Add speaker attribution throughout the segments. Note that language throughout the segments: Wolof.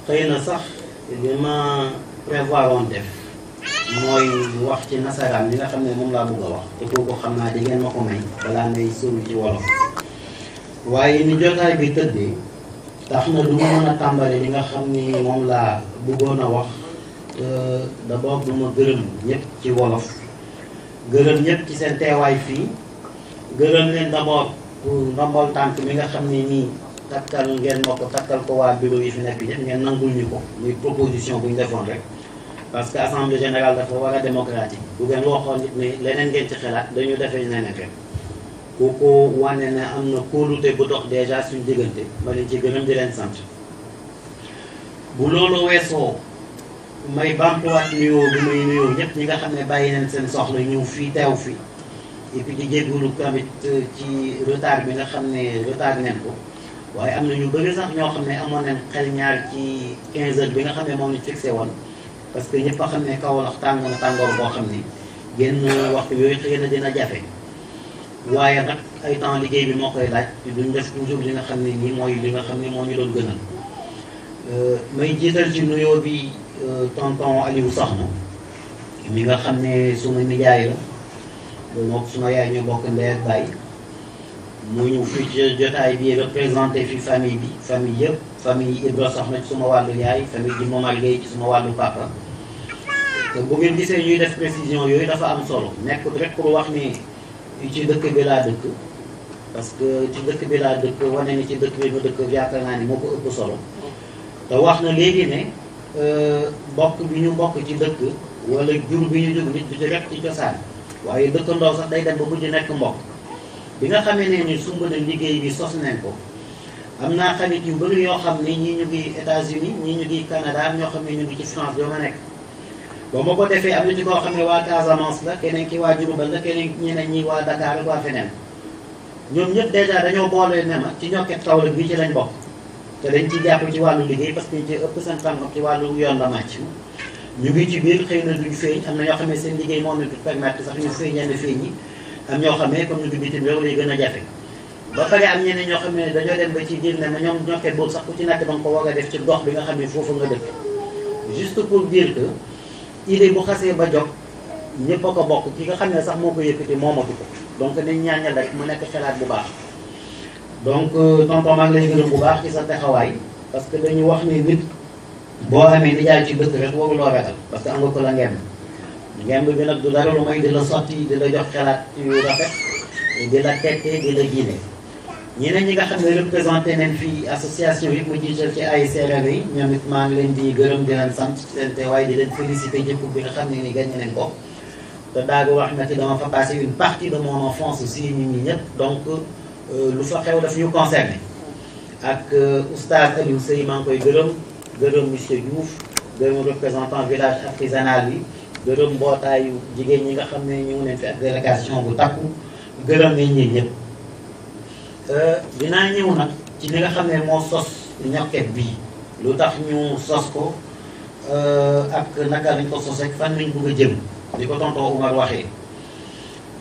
Speaker 1: xëy na sax li ma prévoir woon def mooy wax ci nasaraan li nga xam ne moom laa bëgg a wax te kooku xam naa di ngeen ma ko may balaa may sóobu ci wolof waaye ni jotaay bi tëddee tax na du ma mën a tàmbali li nga xam ni moom laa bëggoon a wax d'abord du ma gërëm ñëpp ci wolof gërëm ñëpp ci seen teewaay fii gërëm leen d'abord pour ndombol tànk mi nga xam ne nii takkal ngeen ma ko takkal ko waa bureau yi fi nekk yëpp ngeen nangul ñu ko muy proposition bu ñu defoon rek parce que assemblée générale dafa war a démocratique bu ngeen waxoon nit ne leneen ngeen ci xalaat dañu defee neneen rek kooku wane ne am na kóolute bu dox déjà suñu diggante ma leen ci gërëm di leen sant bu loolu weesoo may bamtuwaat nuyoo bi may nuyoo ñëpp ñi nga xam ne bàyyi nañ seen soxla ñëw fii teew fii et puis di jégalu tamit ci retard bi nga xam ne retard nañ ko waaye am na ñu bëri sax ñoo xam ne amoon nañ xel ñaar ci 15 heures bi nga xam ne moom lañ fixé woon parce que ñëpp a xam ne Kaolack tàng na tàngoor boo xam ne génn waxtu yooyu xëy na dina jafe waaye nag ay temps liggéey bi moo koy laaj duñ def toujours li nga xam ne nii mooy li nga xam ne moo ñu doon gënal may jiital ci nuyoo bi tonton Aliou Soxna mi nga xam ne suma nijaay la moom suma yaay ñu bokk ndey ak baay mu ñëw fii ci jotaay bi représenté fi famille bi famille yëpp famille Ibra Soxna ci suma wàllu yaay famille ji Momar Gueye ci suma wàllu papa te bu ngeen gisee ñuy def précision yooyu dafa am solo nekkul rek pour wax ni ci dëkk bi laa dëkk parce que ci dëkk bi laa dëkk wane ni ci dëkk bi ma dëkk yaakaar naa ni moo ko ëpp solo te wax na léegi ne bokk bi ñu bokk ci dëkk wala jur bi ñu jur nit du ci rek ci cosaan waaye dëkkandoo sax day dem ba mujj nekk mbokk bi nga xamee ne ni sumb na liggéey bi sos nañ ko am naa xarit yu bëri yoo xam ni ñii ñu ngi États-Unis ñii ñu ngi Canada ñoo xam ne ñu ngi ci France yoo ma nekk ba ma ko defee am na ci koo xam ne waa Casamance la keneen ki waa Diourbel la keneen ñeneen ñi waa Dakar ak waa feneen ñoom ñëpp dèjà dañoo boole ne ma ci ñokket Kaolack bi ci lañ bokk te dañ ci jàpp ci wàllu liggéey parce que ñu ci ëpp seen xam-xam ci wàllu yoon la màcc ñu ngi ci biir xëy na duñ feeñ am na ñoo xam ne seen liggéey moom la du permettre sax ñu feeñ yenn feeñ yi am ñoo xam ne comme ñu ngi bitim réew lay gën a jafe ba pare am ñeneen ñoo xam ne dañoo dem ba ci biir ne ma ñoom ñokket boobu sax ku ci nekk danga ko war a def ci gox bi nga xam ne foofu nga dëkk juste pour dire que idée bu xasee ba jóg ñëpp a ko bokk ki nga xam ne sax moo ko yëkkati moomatu ko donc nañ ñaañal rek mu nekk xalaat bu baax donc tonton maa ngi lay gërëm bu baax ci sa taxawaay parce que dañu wax ni nit boo amee nijaay ci dëkk rek waruloo ragal parce que am nga ko la ngemb bi nag du dara lu may di la sotti di la jox xalaat yu rafet di la tette di la jiine ñeneen ñi nga xam ne représenté nañ fii association yi mu jiital ci ASRR yi ñoom it maa ngi leen di gërëm di leen sant seen teewaay di leen félicité jëpp bi nga xam ne ni gagné nañ ko te daaga wax na ci dama fa passé une partie de mon enfance aussi ñun ñi ñëpp donc lu fa xew daf ñu concerné ak oustaz Aliou Sey maa ngi koy gërëm monsieur Diouf gërëm représentant village artisanal bi gërëm mbootaayu jigéen ñi nga xam ne ñu ngi leen fi ak délégation bu takku gërëm nañ ñi ñëpp dinaa ñëw nag ci li nga xam ne moo sos ñokket bii lu tax ñu sos ko ak naka lañ ko sos rek fan lañ bëgg a jëm ni ko tonton Oumar waxee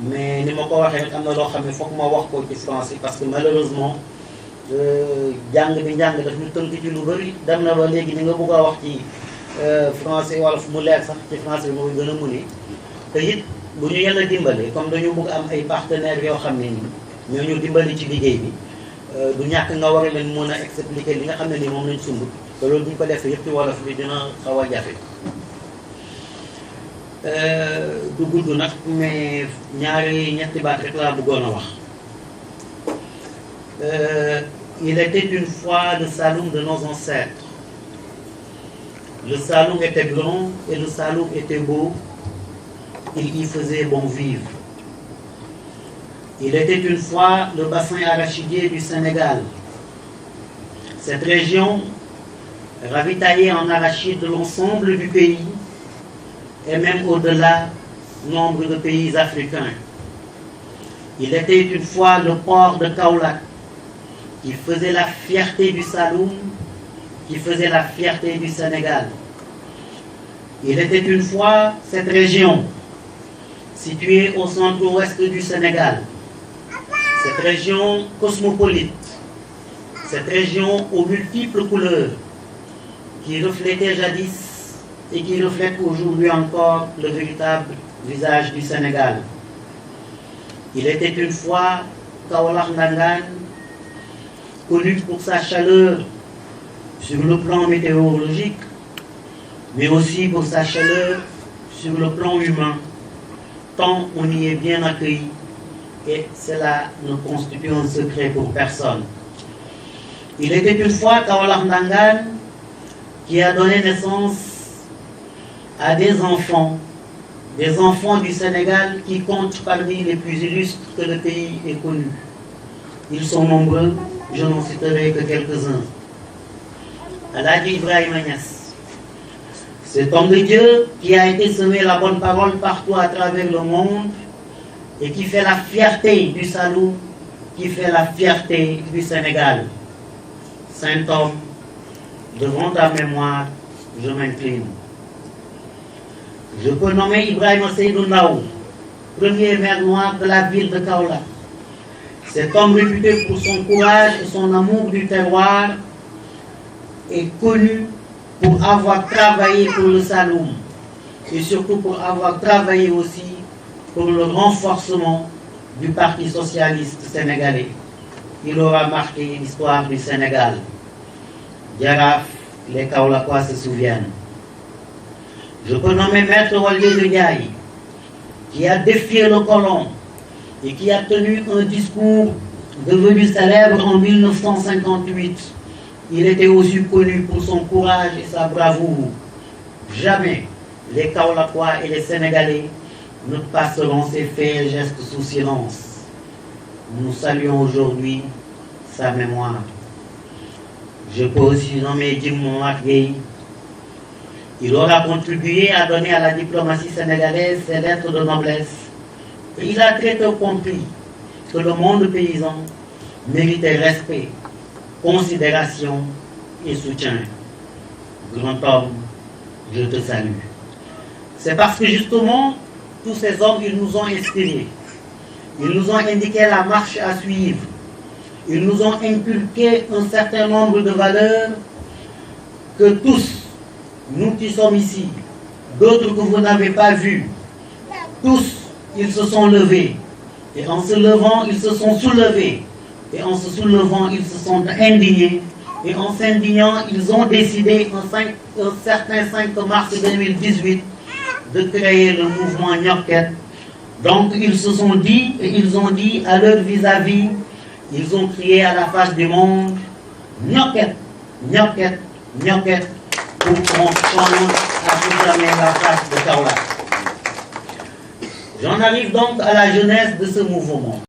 Speaker 1: mais ni ma ko waxee rek am na loo xam ne foog ma wax ko ci français parce que malheureusement jàng bi njàng daf ñu tënk ci lu bëri dem na ba léegi ni nga bëgg a wax ci français wala fu mu leer sax ci français bi moo gën a muni te it bu ñu yàlla dimbale comme dañu bëgg am ay partenaires yoo xam ne nii ñoo ñu dimbali ci liggéey bi du ñàkk nga war a leen mën a expliquer li nga xam ne nii moom lañ sumb te loolu bu ñu ko defee yëpp ci wolof bi dina xaw a jafe du gudd nag mais ñetti baat rek laa bëggoon a wax il était une fois le Saloum de nos ancêtres. Le Saloum était grand et le Saloum était beau. Il y faisait bon vivre. Il était une fois le bassin arachidier du Sénégal. Cette région ravitaillait en arachide l'ensemble du pays et même au-delà, nombre de pays africains. Il était une fois le port de Kaolack qui faisait la fierté du Saloum, qui faisait la fierté du Sénégal. Il était une fois cette région située au centre-ouest du Sénégal, cette région cosmopolite, cette région aux multiples couleurs, qui reflétait jadis et qui reflète aujourd'hui encore le véritable visage du Sénégal. Il était une fois Kaolack Ndangaan, connu pour sa chaleur sur le plan météorologique, mais aussi pour sa chaleur sur le plan humain, tant on y est bien accueilli, et cela ne constitue un secret pour personne. Il était une fois Kaolack Ndangaan qui a donné naissance à des enfants du Sénégal qui comptent parmi les plus illustres que le pays ait connus. Ils sont nombreux, je n'en citerai que quelques-uns. Alhaji Ibrahima Niass, cet homme de Dieu qui a été semé la bonne parole partout à travers le monde et qui fait la fierté du Saloum, qui fait la fierté du Sénégal. Saint homme, devant ta mémoire, je m'incline. Je peux nommer Ibrahima Seydou Ndaw, premier maire noir de la ville de Kaolack. Cet homme réputé pour son courage et son amour du terroir est connu pour avoir travaillé pour le Saloum et surtout pour avoir travaillé aussi pour le renforcement du Parti socialiste sénégalais. Il aura marqué l'histoire du Sénégal. Jaraaf, les Kaolackois se souviennent. Je peux nommer Maître Waldé Ndiaye, qui a défié le colon et qui a tenu un discours devenu célèbre en 1958. Il était aussi connu pour son courage et sa bravoure. Jamais les Kaolackois et les Sénégalais ne passeront ces faits et gestes sous silence. Nous saluons aujourd'hui sa mémoire. Je peux aussi nommer Jim Momar Gueye. Il aura contribué à donner à la diplomatie sénégalaise ses lettres de noblesse. Et il a très tôt compris que le monde paysan méritait respect, considération et soutien. Grand homme, je te salue. C'est parce que justement, tous ces hommes, ils nous ont inspirés. Ils nous ont indiqué la marche à suivre. Ils nous ont inculqué un certain nombre de valeurs que tous, nous qui sommes ici, d'autres que vous n'avez pas vus, tous, ils se sont levés. Et en se levant, ils se sont soulevés. Et en se soulevant, ils se sont indignés. Et en s'indignant, ils ont décidé un certain 5 mars 2018 de créer le mouvement Ñokket. Donc ils se sont dit, et ils ont dit à leur vis-à-vis, ils ont crié à la face du monde, Ñokket, Ñokket, Ñokket, pour qu'on commence à proclamer la face de Kaolack. J'en arrive donc à la jeunesse de ce mouvement.